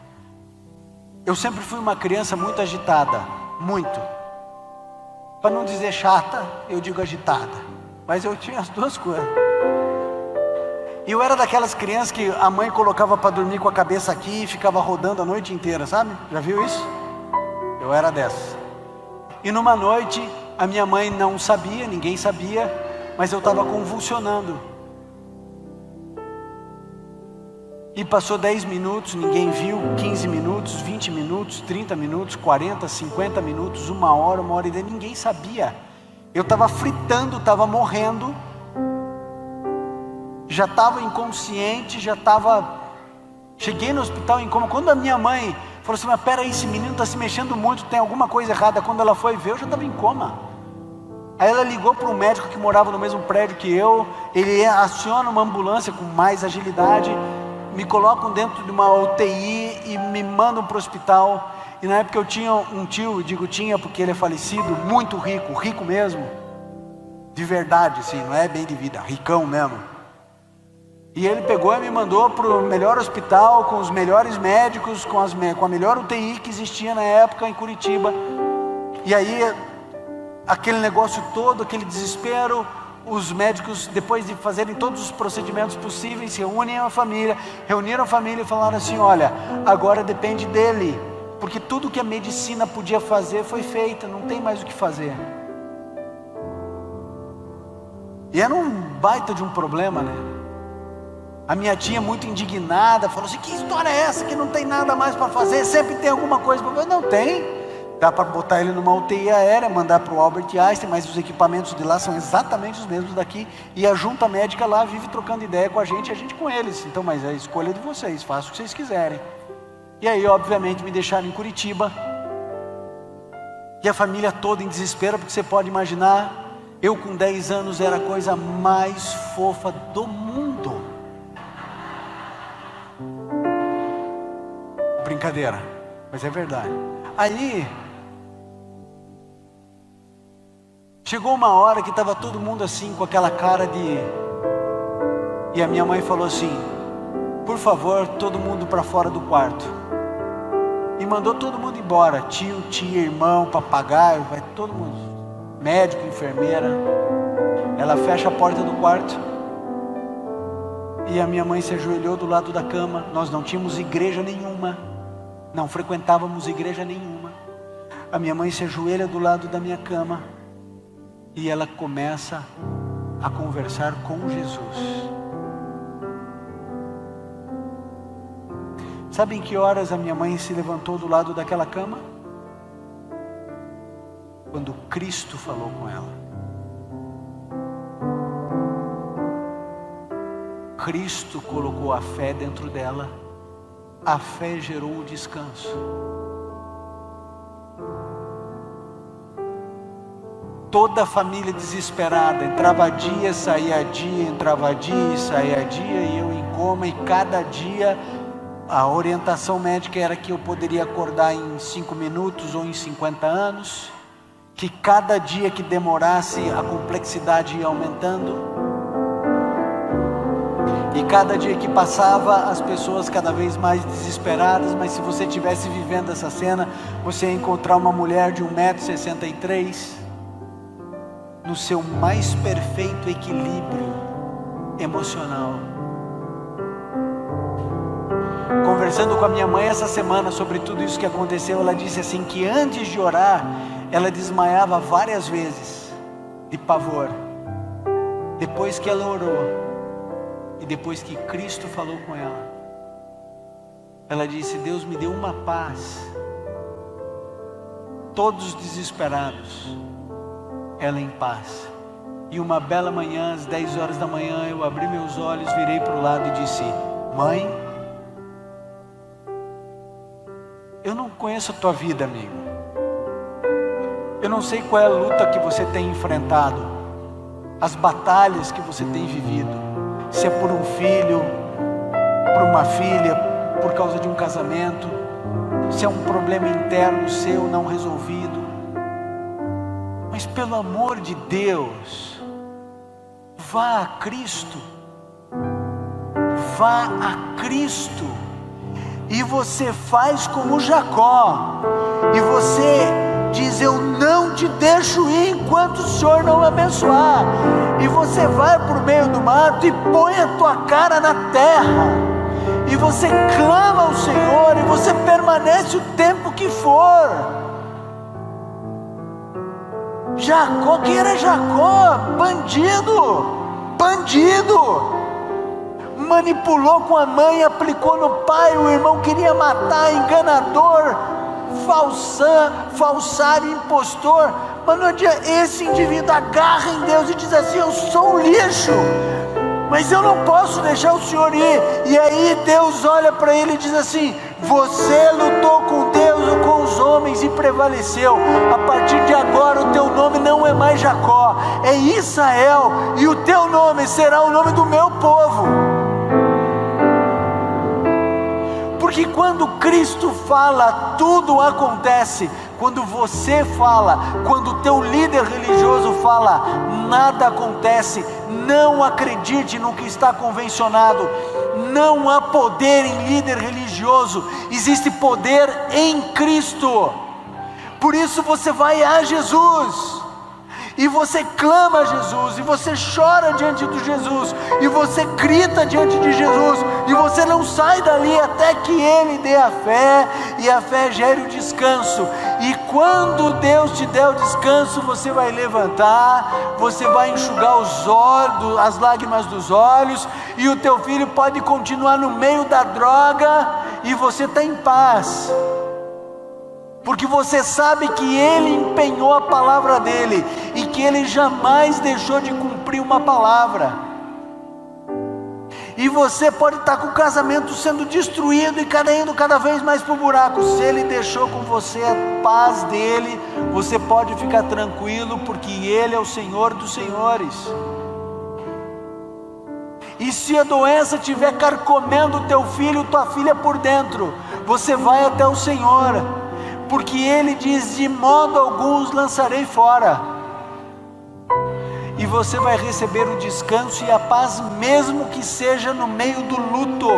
Eu sempre fui uma criança muito agitada, muito. Para não dizer chata, eu digo agitada. Mas eu tinha as duas coisas. E eu era daquelas crianças que a mãe colocava para dormir com a cabeça aqui e ficava rodando a noite inteira, sabe? Já viu isso? Eu era dessas. E numa noite, a minha mãe não sabia, ninguém sabia, mas eu estava convulsionando. E passou 10 minutos, ninguém viu, 15 minutos, 20 minutos, 30 minutos, 40, 50 minutos, 1 hora, 1h30, ninguém sabia. Eu estava fritando, estava morrendo, já estava inconsciente, cheguei no hospital em coma. Quando a minha mãe falou assim: mas peraí, esse menino está se mexendo muito, tem alguma coisa errada. Quando ela foi ver, eu já estava em coma. Aí ela ligou para um médico que morava no mesmo prédio que eu, ele aciona uma ambulância com mais agilidade, me colocam dentro de uma UTI e me mandam para o hospital. E na época eu tinha um tio, digo tinha porque ele é falecido, muito rico, rico mesmo, de verdade, assim, não é bem de vida, ricão mesmo. E ele pegou e me mandou para o melhor hospital, com os melhores médicos, com a melhor UTI que existia na época em Curitiba. E aí, aquele negócio todo, aquele desespero. Os médicos, depois de fazerem todos os procedimentos possíveis, reuniram a família e falaram assim: olha, agora depende dele, porque tudo que a medicina podia fazer foi feito, não tem mais o que fazer. E era um baita de um problema, né? A minha tia, muito indignada, falou assim: que história é essa que não tem nada mais para fazer, sempre tem alguma coisa para fazer? Não tem. Dá para botar ele numa UTI aérea, mandar para o Albert Einstein, mas os equipamentos de lá são exatamente os mesmos daqui, e a junta médica lá vive trocando ideia com a gente com eles. Então, mas é a escolha de vocês, façam o que vocês quiserem. E aí, obviamente, me deixaram em Curitiba, e a família toda em desespero, porque você pode imaginar, eu com 10 anos era a coisa mais fofa do mundo. Brincadeira, mas é verdade. Aí chegou uma hora que estava todo mundo assim, com aquela cara de... E a minha mãe falou assim: por favor, todo mundo para fora do quarto. E mandou todo mundo embora, tio, tia, irmão, papagaio, vai todo mundo, médico, enfermeira. Ela fecha a porta do quarto, e a minha mãe se ajoelhou do lado da cama. Nós não tínhamos igreja nenhuma, não frequentávamos igreja nenhuma. A minha mãe se ajoelha do lado da minha cama, e ela começa a conversar com Jesus. Sabe em que horas a minha mãe se levantou do lado daquela cama? Quando Cristo falou com ela. Cristo colocou a fé dentro dela, a fé gerou o descanso. Toda a família desesperada, entrava dia, saía dia, entrava dia e saía dia, e eu em coma, e cada dia a orientação médica era que eu poderia acordar em 5 minutos ou em 50 anos. que cada dia que demorasse a complexidade ia aumentando, e cada dia que passava as pessoas cada vez mais desesperadas. Mas se você estivesse vivendo essa cena, você ia encontrar uma mulher de 1,63 m, no seu mais perfeito equilíbrio emocional. Conversando com a minha mãe essa semana sobre tudo isso que aconteceu, ela disse assim, que antes de orar, ela desmaiava várias vezes, de pavor. Depois que ela orou, e depois que Cristo falou com ela disse, Deus me deu uma paz. Todos desesperados, ela em paz. E uma bela manhã, às 10 horas da manhã, eu abri meus olhos, virei para o lado e disse, mãe, eu não conheço a tua vida, amigo. Eu não sei qual é a luta que você tem enfrentado, as batalhas que você tem vivido. Se é por um filho, por uma filha, por causa de um casamento, se é um problema interno seu não resolvido. Mas pelo amor de Deus, vá a Cristo. Vá a Cristo. E você faz como Jacó, e você diz, eu não te deixo ir enquanto o Senhor não me abençoar. E você vai por meio do mato e põe a tua cara na terra, e você clama ao Senhor, e você permanece o tempo que for. Jacó, quem era Jacó? Bandido, manipulou com a mãe, aplicou no pai, o irmão queria matar, enganador, falsário, impostor. Mas não adianta, esse indivíduo agarra em Deus e diz assim, eu sou um lixo, mas eu não posso deixar o Senhor ir. E aí Deus olha para ele e diz assim, você lutou com Deus ou com os homens e prevaleceu. A partir de agora o teu nome não é mais Jacó, é Israel, e o teu nome será o nome do meu povo. Porque quando Cristo fala, tudo acontece. Quando você fala, quando o teu líder religioso fala, nada acontece. Não acredite no que está convencionado. Não há poder em líder religioso, existe poder em Cristo. Por isso você vai a Jesus, e você clama a Jesus, e você chora diante de Jesus, e você grita diante de Jesus, e você não sai dali até que Ele dê a fé, e a fé gere o descanso. E quando Deus te der o descanso, você vai levantar, você vai enxugar os olhos, as lágrimas dos olhos, e o teu filho pode continuar no meio da droga, e você está em paz. Porque você sabe que Ele empenhou a palavra dEle, e que Ele jamais deixou de cumprir uma palavra. E você pode estar com o casamento sendo destruído e caindo cada vez mais para o buraco. Se Ele deixou com você a paz dEle, você pode ficar tranquilo, porque Ele é o Senhor dos senhores. E se a doença estiver carcomendo o teu filho, tua filha por dentro, você vai até o Senhor, porque Ele diz, de modo algum os lançarei fora. E você vai receber o descanso e a paz, mesmo que seja no meio do luto.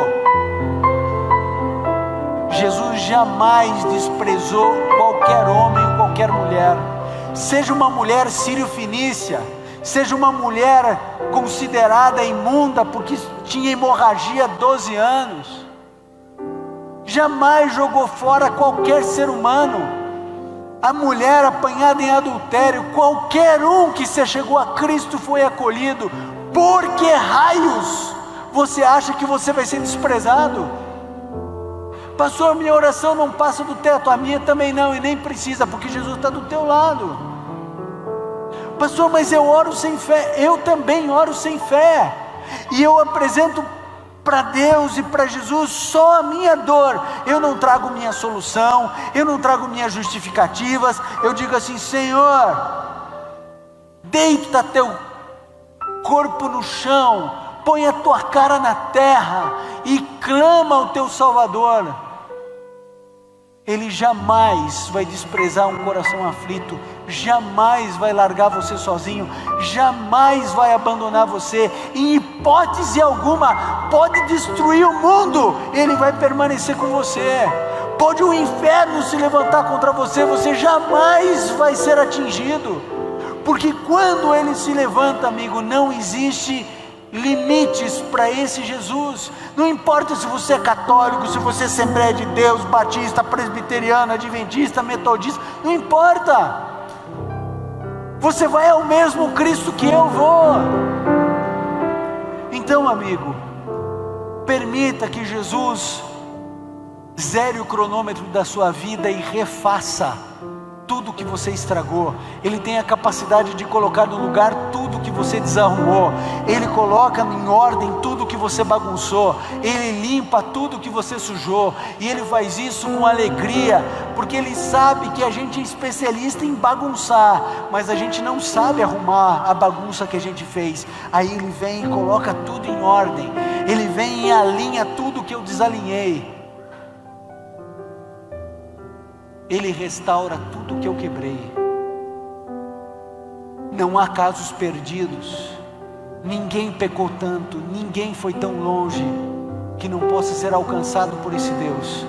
Jesus jamais desprezou qualquer homem ou qualquer mulher. Seja uma mulher sírio-fenícia, seja uma mulher considerada imunda porque tinha hemorragia há 12 anos, jamais jogou fora qualquer ser humano. A mulher apanhada em adultério, qualquer um que se chegou a Cristo foi acolhido. Por que raios você acha que você vai ser desprezado? Pastor, minha oração não passa do teto. A minha também não, e nem precisa, porque Jesus está do teu lado. Pastor, mas eu oro sem fé. Eu também oro sem fé, e eu apresento para Deus e para Jesus só a minha dor. Eu não trago minha solução, eu não trago minhas justificativas. Eu digo assim: Senhor, deita teu corpo no chão, põe a tua cara na terra e clama ao teu Salvador. Ele jamais vai desprezar um coração aflito, jamais vai largar você sozinho, jamais vai abandonar você, em hipótese alguma. Pode destruir o mundo, Ele vai permanecer com você. Pode o inferno se levantar contra você, você jamais vai ser atingido, porque quando Ele se levanta, amigo, não existe limites para esse Jesus. Não importa se você é católico, se você é Assembleia de Deus, batista, presbiteriano, adventista, metodista, não importa, você vai ao mesmo Cristo que eu vou. Então, amigo, permita que Jesus zere o cronômetro da sua vida e refaça tudo que você estragou. Ele tem a capacidade de colocar no lugar tudo que você desarrumou. Ele coloca em ordem tudo que você bagunçou. Ele limpa tudo que você sujou. E Ele faz isso com alegria, porque Ele sabe que a gente é especialista em bagunçar, mas a gente não sabe arrumar a bagunça que a gente fez. Aí Ele vem e coloca tudo em ordem. Ele vem e alinha tudo que eu desalinhei. Ele restaura tudo que eu quebrei. Não há casos perdidos. Ninguém pecou tanto, ninguém foi tão longe que não possa ser alcançado por esse Deus.